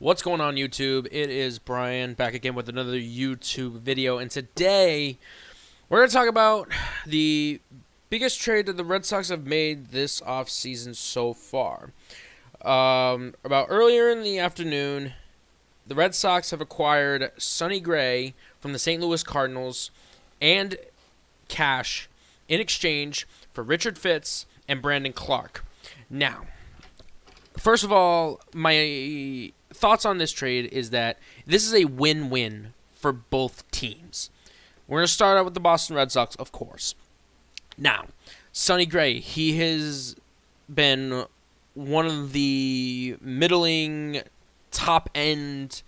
What's going on, YouTube? It is Brian back again with another YouTube video, and today we're going to talk about the biggest trade that the Red Sox have made this offseason so far. About earlier in the afternoon, the Red Sox have acquired Sonny Gray from the St. Louis Cardinals and cash in exchange for Richard Fitz and Brandon Clark. Now, first of all, my thoughts on this trade is that this is a win-win for both teams. We're going to start out with the Boston Red Sox, of course. Now, Sonny Gray, he has been one of the middling, top-end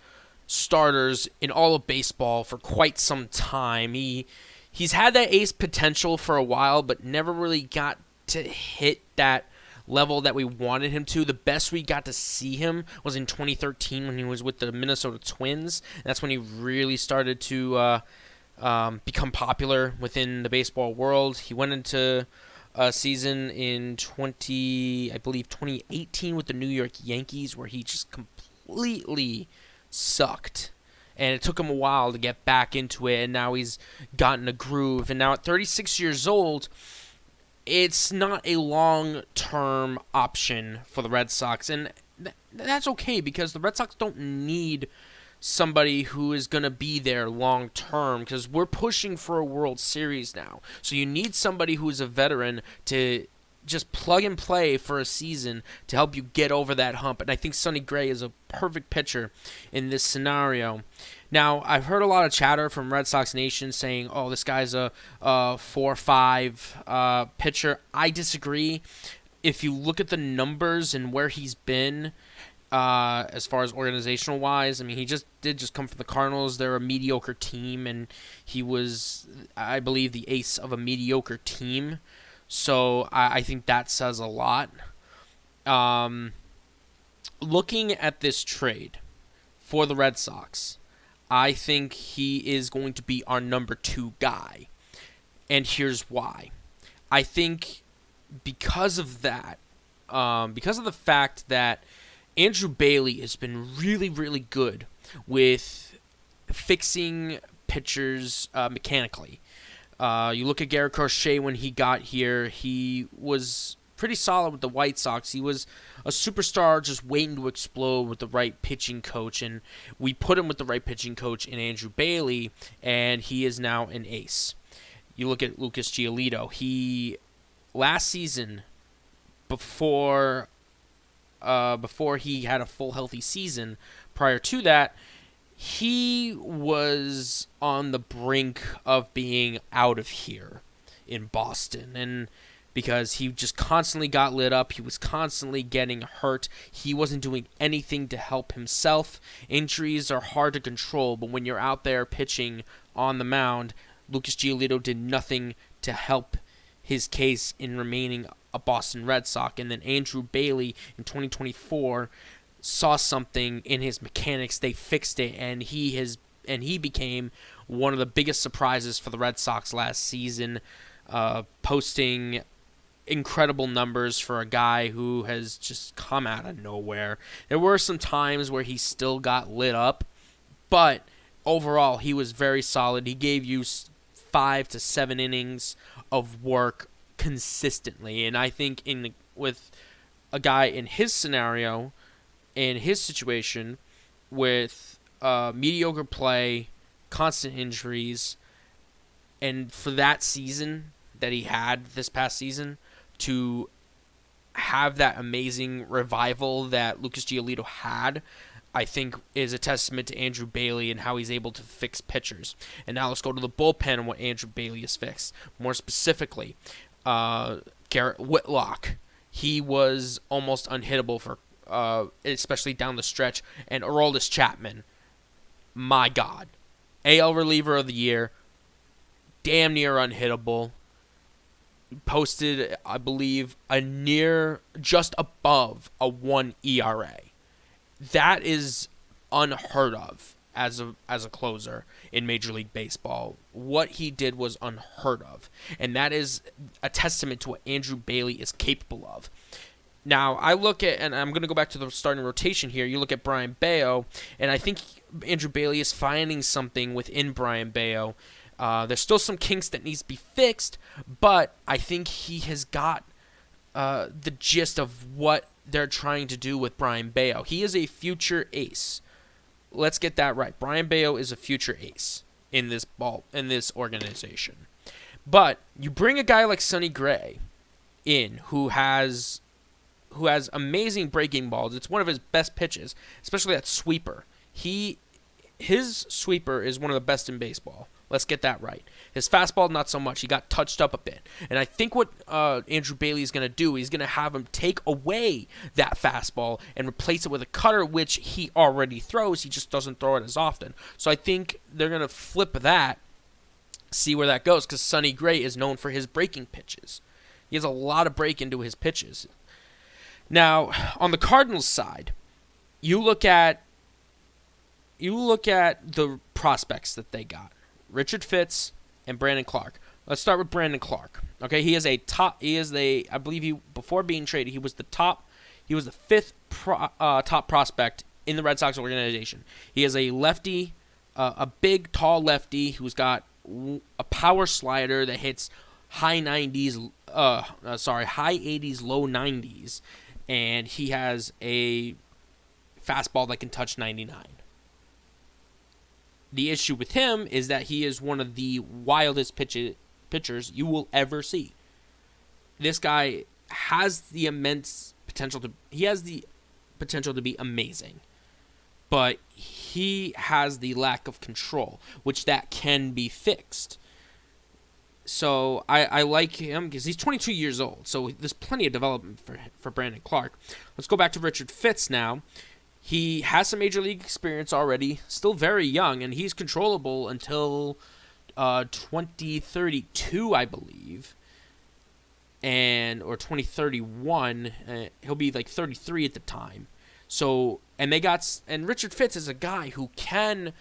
starters in all of baseball for quite some time. He's had that ace potential for a while, but never really got to hit that level that we wanted him to. The best we got to see him was in 2013 when he was with the Minnesota Twins. That's when he really started to become popular within the baseball world. He went into a season in 2018 with the New York Yankees where he just completely sucked. And it took him a while to get back into it, and now he's gotten a groove. And now at 36 years old, it's not a long-term option for the Red Sox, and that's okay because the Red Sox don't need somebody who is going to be there long-term because we're pushing for a World Series now. So you need somebody who is a veteran to just plug and play for a season to help you get over that hump, and I think Sonny Gray is a perfect pitcher in this scenario. Now, I've heard a lot of chatter from Red Sox Nation saying, oh, this guy's a 4-5 pitcher. I disagree. If you look at the numbers and where he's been as far as organizational-wise, I mean, he did come from the Cardinals. They're a mediocre team, and he was, I believe, the ace of a mediocre team. So I think that says a lot. Looking at this trade for the Red Sox, I think he is going to be our number 2 guy. And here's why. I think because of that, because of the fact that Andrew Bailey has been really, really good with fixing pitchers mechanically. You look at Garrett Crochet when he got here, he was pretty solid with the White Sox. He was a superstar just waiting to explode with the right pitching coach, and we put him with the right pitching coach in Andrew Bailey, and he is now an ace. You look at Lucas Giolito. He, last season, before he had a full healthy season, prior to that, he was on the brink of being out of here in Boston, and because he just constantly got lit up, he was constantly getting hurt, he wasn't doing anything to help himself. Injuries are hard to control, but when you're out there pitching on the mound, Lucas Giolito did nothing to help his case in remaining a Boston Red Sox. And then Andrew Bailey in 2024 saw something in his mechanics, they fixed it, and he became one of the biggest surprises for the Red Sox last season, posting incredible numbers for a guy who has just come out of nowhere. There were some times where he still got lit up, but overall he was very solid. He gave you 5 to 7 innings of work consistently, and I think with a guy in his scenario, in his situation, with mediocre play, constant injuries, and for that season that he had this past season, to have that amazing revival that Lucas Giolito had, I think is a testament to Andrew Bailey and how he's able to fix pitchers. And now let's go to the bullpen and what Andrew Bailey has fixed. More specifically, Garrett Whitlock. He was almost unhittable for especially down the stretch. And Aroldis Chapman, my God. AL reliever of the year, damn near unhittable. Posted, I believe, a near, just above a 1 ERA. That is unheard of as a closer in Major League Baseball. What he did was unheard of. And that is a testament to what Andrew Bailey is capable of. Now, I look at, and I'm going to go back to the starting rotation here. You look at Brian Bayo, and I think Andrew Bailey is finding something within Brian Bayo. There's still some kinks that needs to be fixed, but I think he has got the gist of what they're trying to do with Brian Bayo. He is a future ace. Let's get that right. Brian Bayo is a future ace in this organization. But you bring a guy like Sonny Gray in who has amazing breaking balls. It's one of his best pitches, especially that sweeper. His sweeper is one of the best in baseball. Let's get that right. His fastball, not so much. He got touched up a bit. And I think what Andrew Bailey is going to do, he's going to have him take away that fastball and replace it with a cutter, which he already throws. He just doesn't throw it as often. So I think they're going to flip that, see where that goes, because Sonny Gray is known for his breaking pitches. He has a lot of break into his pitches. Now, on the Cardinals side, you look at the prospects that they got. Richard Fitz and Brandon Clark. Let's start with Brandon Clark. Okay, I believe before being traded, he was the fifth top prospect in the Red Sox organization. He is a lefty, a big, tall lefty who's got a power slider that hits high 80s, low 90s, and he has a fastball that can touch 99. The issue with him is that he is one of the wildest pitchers you will ever see. This guy has the potential to be amazing, but he has the lack of control, which that can be fixed. So I like him because he's 22 years old, so there's plenty of development for Brandon Clark. Let's go back to Richard Fitz now. He has some major league experience already, still very young, and he's controllable until 2032, I believe, or 2031. He'll be like 33 at the time. So, and Richard Fitz is a guy who can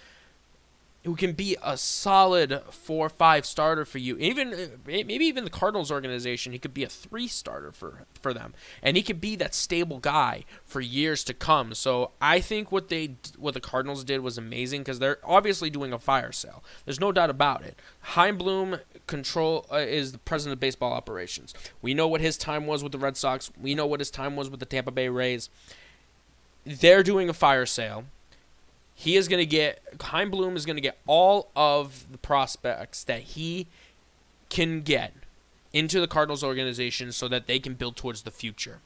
be a solid 4-5 starter for you. Maybe even the Cardinals organization, he could be a 3 starter for them, and he could be that stable guy for years to come. So I think what the Cardinals did was amazing because they're obviously doing a fire sale. There's no doubt about it. Chaim Bloom is the president of baseball operations. We know what his time was with the Red Sox. We know what his time was with the Tampa Bay Rays. They're doing a fire sale. Chaim Bloom is going to get all of the prospects that he can get into the Cardinals organization so that they can build towards the future.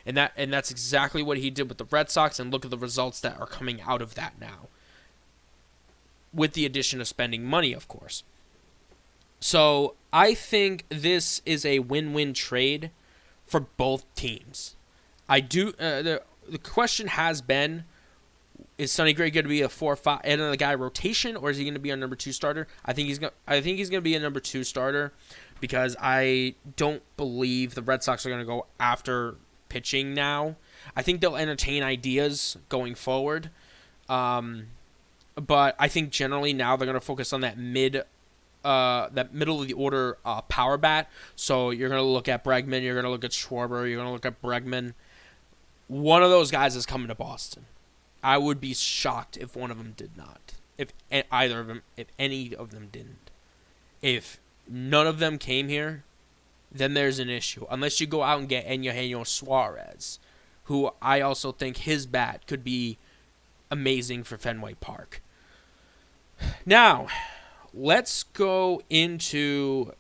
And that's exactly what he did with the Red Sox, and look at the results that are coming out of that now. With the addition of spending money, of course. So I think this is a win-win trade for both teams. The question has been, is Sonny Gray going to be a 4-5 another guy rotation, or is he going to be our number 2 starter? I think he's going to be a number 2 starter because I don't believe the Red Sox are going to go after pitching now. I think they'll entertain ideas going forward, but I think generally now they're going to focus on that middle of the order power bat. So you're going to look at Bregman, you're going to look at Schwarber, you're going to look at Bregman. One of those guys is coming to Boston. I would be shocked if one of them did not. If any of them didn't. If none of them came here, then there's an issue. Unless you go out and get Eugenio Suarez, who I also think his bat could be amazing for Fenway Park. Now, let's go into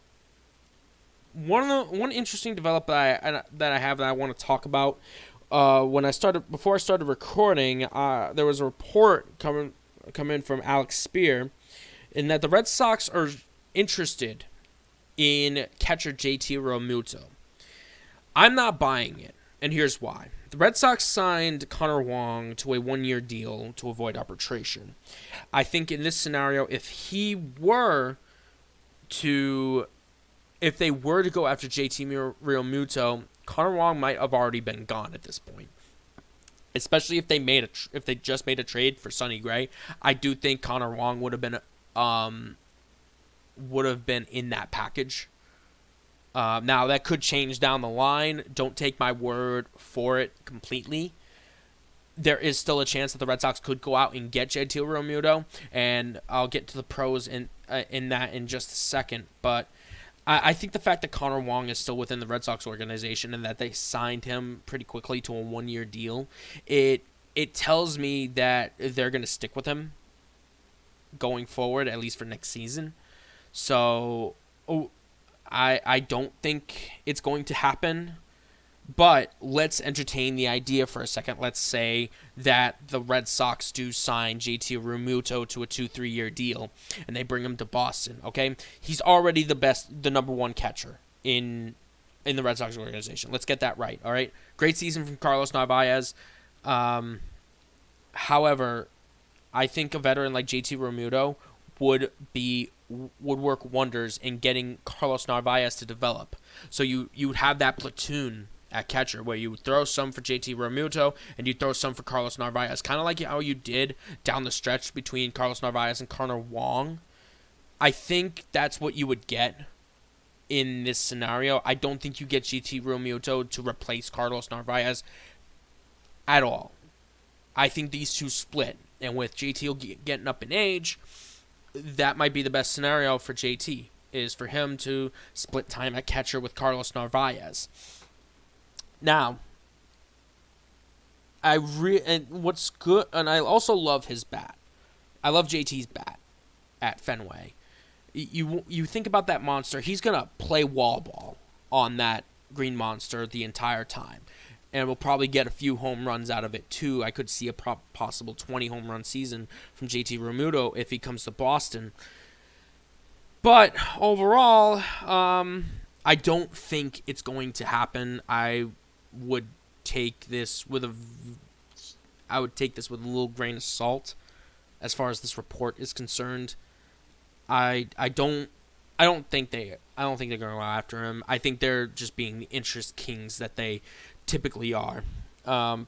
one interesting development that I have that I want to talk about. Before I started recording, there was a report coming from Alex Spear, in that the Red Sox are interested in catcher JT Realmuto. I'm not buying it, and here's why. The Red Sox signed Connor Wong to a 1-year deal to avoid arbitration. I think in this scenario, if they were to go after JT Realmuto, Connor Wong might have already been gone at this point. Especially if they just made a trade for Sonny Gray, I do think Connor Wong would have been in that package. Now, that could change down the line. Don't take my word for it completely. There is still a chance that the Red Sox could go out and get JT Realmuto, and I'll get to the pros in that in just a second. But I think the fact that Connor Wong is still within the Red Sox organization and that they signed him pretty quickly to a 1-year deal, it tells me that they're going to stick with him going forward, at least for next season. So I don't think it's going to happen. But let's entertain the idea for a second. Let's say that the Red Sox do sign JT Realmuto to a 2-3 year deal, and they bring him to Boston. Okay, he's already the number one catcher in the Red Sox organization. Let's get that right. All right, great season from Carlos Narvaez. However, I think a veteran like JT Realmuto would work wonders in getting Carlos Narvaez to develop. So you would have that platoon at catcher, where you throw some for JT Realmuto and you throw some for Carlos Narvaez, kind of like how you did down the stretch between Carlos Narvaez and Connor Wong. I think that's what you would get in this scenario. I don't think you get JT Realmuto to replace Carlos Narvaez at all. I think these two split, and with JT getting up in age, that might be the best scenario for JT, is for him to split time at catcher with Carlos Narvaez. Now, and what's good, and I also love his bat. I love JT's bat at Fenway. You think about that monster, he's gonna play wall ball on that green monster the entire time, and we'll probably get a few home runs out of it too. I could see a possible 20 home run season from JT Realmuto if he comes to Boston. But overall, I don't think it's going to happen. I would take this with a little grain of salt as far as this report is concerned. I don't think they're going to go after him. I think they're just being the interest kings that they typically are. There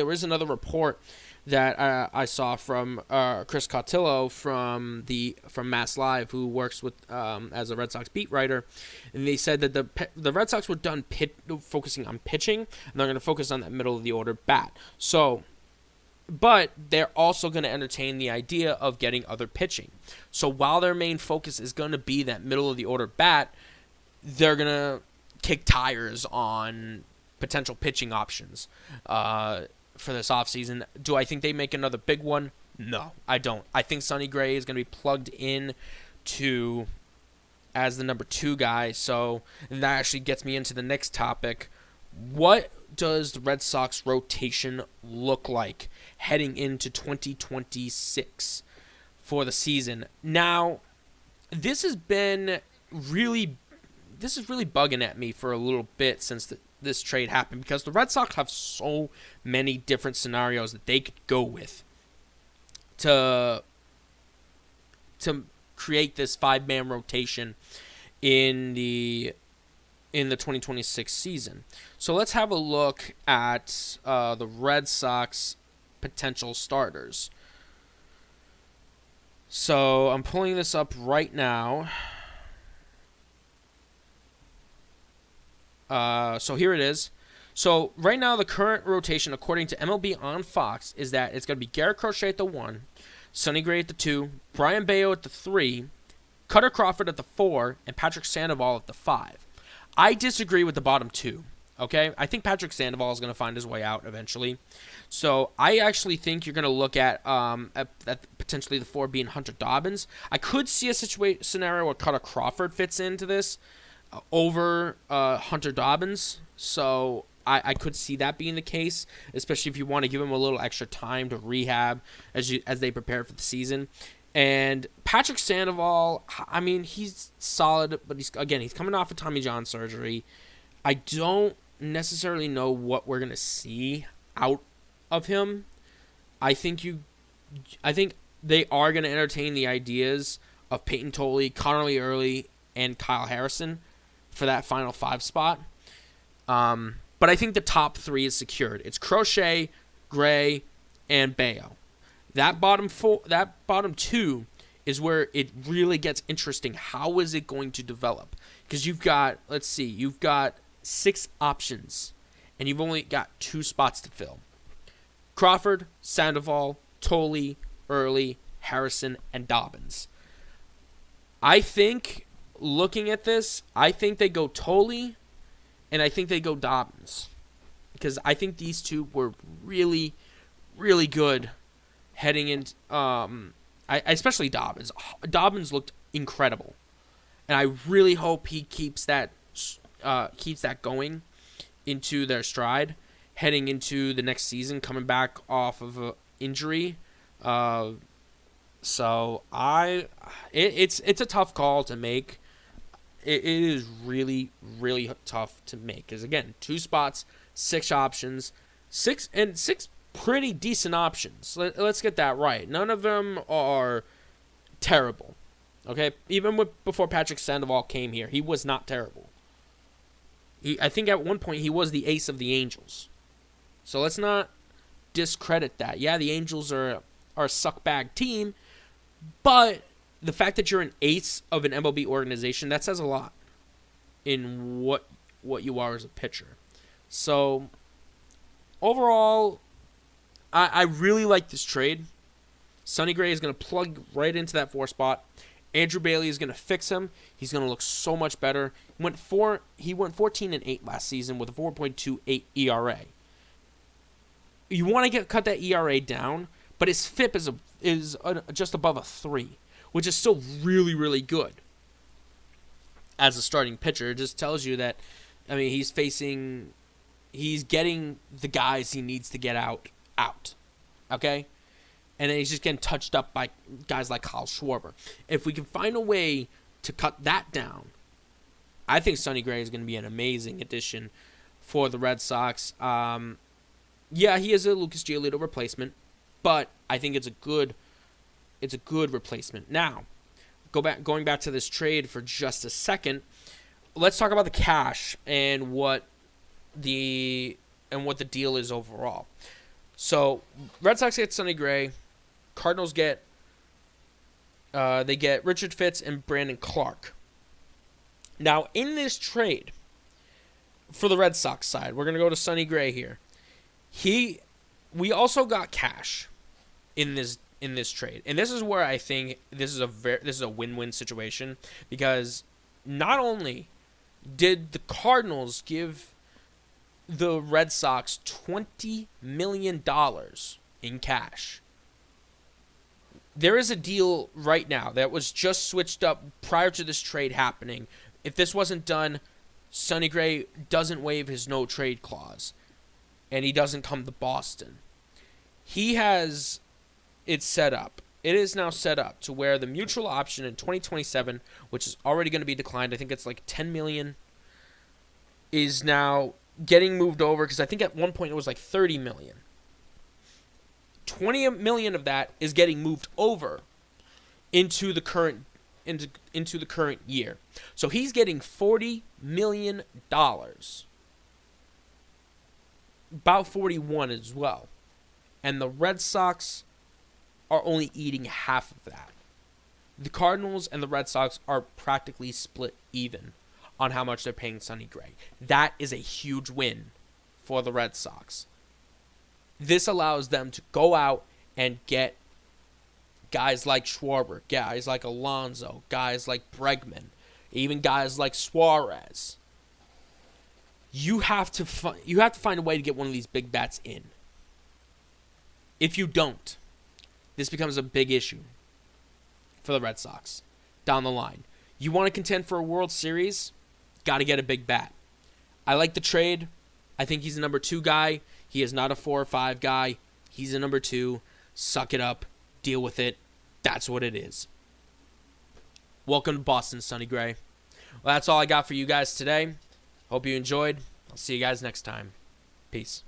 was another report that I saw from Chris Cotillo from Mass Live, who works with as a Red Sox beat writer, and they said that the Red Sox were done focusing on pitching, and they're going to focus on that middle of the order bat. So, but they're also going to entertain the idea of getting other pitching. So while their main focus is going to be that middle of the order bat, they're going to kick tires on potential pitching options for this offseason. Do I think they make another big one? No, I don't. I think Sonny Gray is going to be plugged in as the number 2 guy. So and that actually gets me into the next topic. What does the Red Sox rotation look like heading into 2026 for the season? Now, this is really bugging at me for a little bit since this trade happened, because the Red Sox have so many different scenarios that they could go with to create this 5-man rotation in the 2026 season. So let's have a look at the Red Sox potential starters. So I'm pulling this up right now. So here it is. So right now the current rotation, according to MLB on Fox, is that it's going to be Garrett Crochet at the 1, Sonny Gray at the 2, Brian Bayo at the 3, Cutter Crawford at the 4, and Patrick Sandoval at the 5. I disagree with the bottom 2. Okay, I think Patrick Sandoval is going to find his way out eventually. So I actually think you're going to look at potentially the 4 being Hunter Dobbins. I could see a scenario where Cutter Crawford fits into this over Hunter Dobbins. So I could see that being the case, especially if you want to give him a little extra time to rehab as they prepare for the season. And Patrick Sandoval, I mean, he's solid, but he's coming off of Tommy John surgery. I don't necessarily know what we're going to see out of him. I think they are going to entertain the ideas of Peyton Tolley, Connerly Early, and Kyle Harrison for that final 5 spot. But I think the top 3 is secured. It's Crochet, Gray, and Bayo. That bottom 2 is where it really gets interesting. How is it going to develop? Because you've got, let's see, you've got 6 options, and you've only got 2 spots to fill. Crawford, Sandoval, Tolley, Early, Harrison, and Dobbins. I think, looking at this, I think they go Tolley, and I think they go Dobbins. Because I think these two were really, really good heading into, especially Dobbins. Dobbins looked incredible, and I really hope he keeps that going into their stride, heading into the next season, coming back off of an injury. So it's a tough call to make. It is really, really tough to make because again, 2 spots, 6 options, 6 pretty decent options. Let's get that right. None of them are terrible. Okay, even before Patrick Sandoval came here, he was not terrible. I think at one point he was the ace of the Angels. So let's not discredit that. Yeah, the Angels are a suckbag team, but the fact that you're an ace of an MLB organization, that says a lot in what you are as a pitcher. So overall, I really like this trade. Sonny Gray is going to plug right into that 4 spot. Andrew Bailey is going to fix him. He's going to look so much better. He went 14-8 last season with a 4.28 ERA. You want to cut that ERA down, but his FIP is just above a 3, which is still really, really good. As a starting pitcher, it just tells you that, I mean, he's getting the guys he needs to get out. Okay? And then he's just getting touched up by guys like Kyle Schwarber. If we can find a way to cut that down, I think Sonny Gray is going to be an amazing addition for the Red Sox. Yeah, he is a Lucas Giolito replacement, but I think it's a good replacement. Now, going back to this trade for just a second, let's talk about the cash and what the deal is overall. So, Red Sox get Sonny Gray. Cardinals get Richard Fitz and Brandon Clark. Now, in this trade, for the Red Sox side, we're going to go to Sonny Gray here. We also got cash in this trade, and this is where I think this is a win-win situation because not only did the Cardinals give the Red Sox $20 million in cash. There is a deal right now that was just switched up prior to this trade happening. If this wasn't done, Sonny Gray doesn't waive his no-trade clause, and he doesn't come to Boston. He has it set up. It is now set up to where the mutual option in 2027, which is already going to be declined, I think it's like $10 million, is now getting moved over because I think at one point it was like $30 million. $20 million of that is getting moved over into the current year. So he's getting $40 million. About 41 as well. And the Red Sox are only eating half of that. The Cardinals and the Red Sox are practically split even on how much they're paying Sonny Gray. That is a huge win for the Red Sox. This allows them to go out and get guys like Schwarber, guys like Alonso, guys like Bregman, even guys like Suarez. You have to find a way to get one of these big bats in. If you don't, this becomes a big issue for the Red Sox down the line. You want to contend for a World Series? Got to get a big bat. I like the trade. I think he's a number 2 guy. He is not a 4 or 5 guy. He's a number 2. Suck it up. Deal with it. That's what it is. Welcome to Boston, Sonny Gray. Well, that's all I got for you guys today. Hope you enjoyed. I'll see you guys next time. Peace.